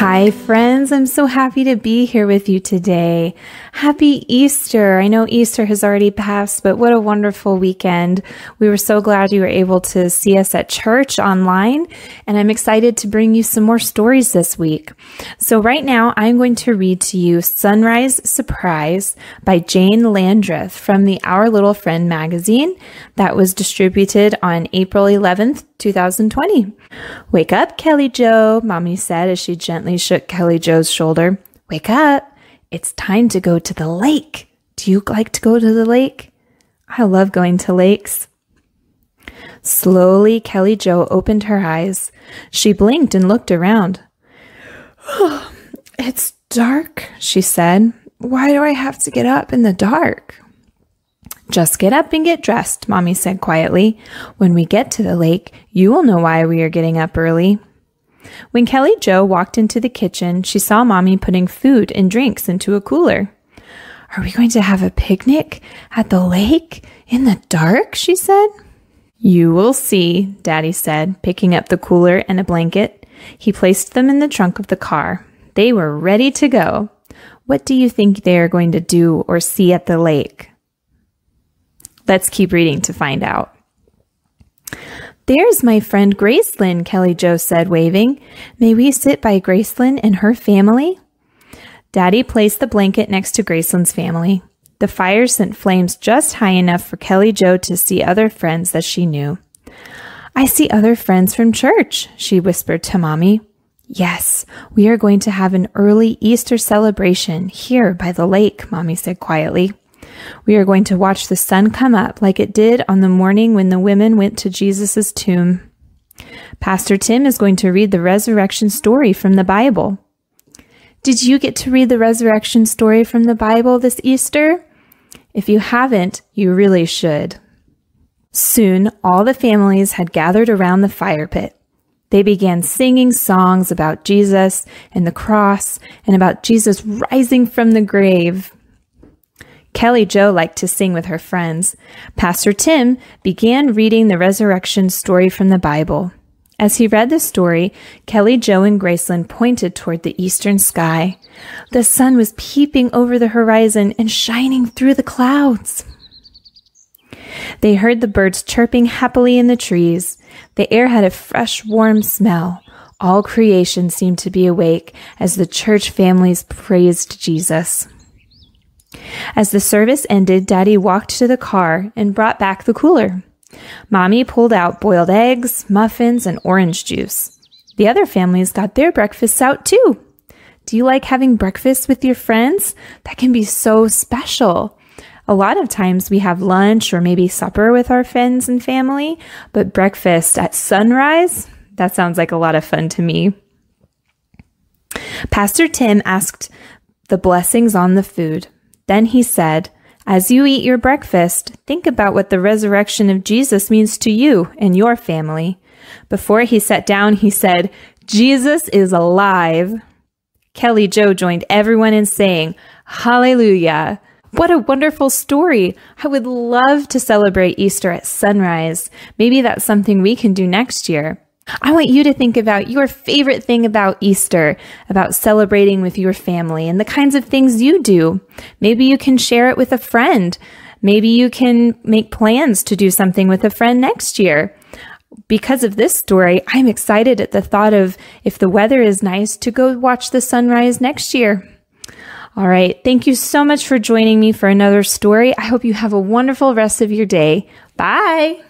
Hi, friends. I'm so happy to be here with you today. Happy Easter. I know Easter has already passed, but what a wonderful weekend. We were so glad you were able to see us at church online, and I'm excited to bring you some more stories this week. So right now, I'm going to read to you Sunrise Surprise by Jane Landreth from the Our Little Friend magazine that was distributed on April 11th, 2020. Wake up, Kelly Jo, Mommy said as she gently shook Kelly Jo's shoulder. Wake up. It's time to go to the lake. Do you like to go to the lake? I love going to lakes. Slowly, Kelly Jo opened her eyes. She blinked and looked around. Oh, it's dark, she said. Why do I have to get up in the dark? Just get up and get dressed, Mommy said quietly. When we get to the lake, you will know why we are getting up early. When Kelly Jo walked into the kitchen, she saw Mommy putting food and drinks into a cooler. Are we going to have a picnic at the lake in the dark? She said. You will see, Daddy said, picking up the cooler and a blanket. He placed them in the trunk of the car. They were ready to go. What do you think they are going to do or see at the lake? Let's keep reading to find out. There's my friend Gracelyn, Kelly Jo said, waving. May we sit by Gracelyn and her family? Daddy placed the blanket next to Gracelyn's family. The fire sent flames just high enough for Kelly Jo to see other friends that she knew. I see other friends from church, she whispered to Mommy. Yes, we are going to have an early Easter celebration here by the lake, Mommy said quietly. We are going to watch the sun come up like it did on the morning when the women went to Jesus' tomb. Pastor Tim is going to read the resurrection story from the Bible. Did you get to read the resurrection story from the Bible this Easter? If you haven't, you really should. Soon, all the families had gathered around the fire pit. They began singing songs about Jesus and the cross and about Jesus rising from the grave. Kelly Jo liked to sing with her friends. Pastor Tim began reading the resurrection story from the Bible. As he read the story, Kelly Jo and Gracelyn pointed toward the eastern sky. The sun was peeping over the horizon and shining through the clouds. They heard the birds chirping happily in the trees. The air had a fresh, warm smell. All creation seemed to be awake as the church families praised Jesus. As the service ended, Daddy walked to the car and brought back the cooler. Mommy pulled out boiled eggs, muffins, and orange juice. The other families got their breakfasts out too. Do you like having breakfast with your friends? That can be so special. A lot of times we have lunch or maybe supper with our friends and family, but breakfast at sunrise, that sounds like a lot of fun to me. Pastor Tim asked the blessings on the food. Then he said, as you eat your breakfast, think about what the resurrection of Jesus means to you and your family. Before he sat down, he said, Jesus is alive. Kelly Jo joined everyone in saying, Hallelujah. What a wonderful story. I would love to celebrate Easter at sunrise. Maybe that's something we can do next year. I want you to think about your favorite thing about Easter, about celebrating with your family and the kinds of things you do. Maybe you can share it with a friend. Maybe you can make plans to do something with a friend next year. Because of this story, I'm excited at the thought of, if the weather is nice, to go watch the sunrise next year. All right. Thank you so much for joining me for another story. I hope you have a wonderful rest of your day. Bye.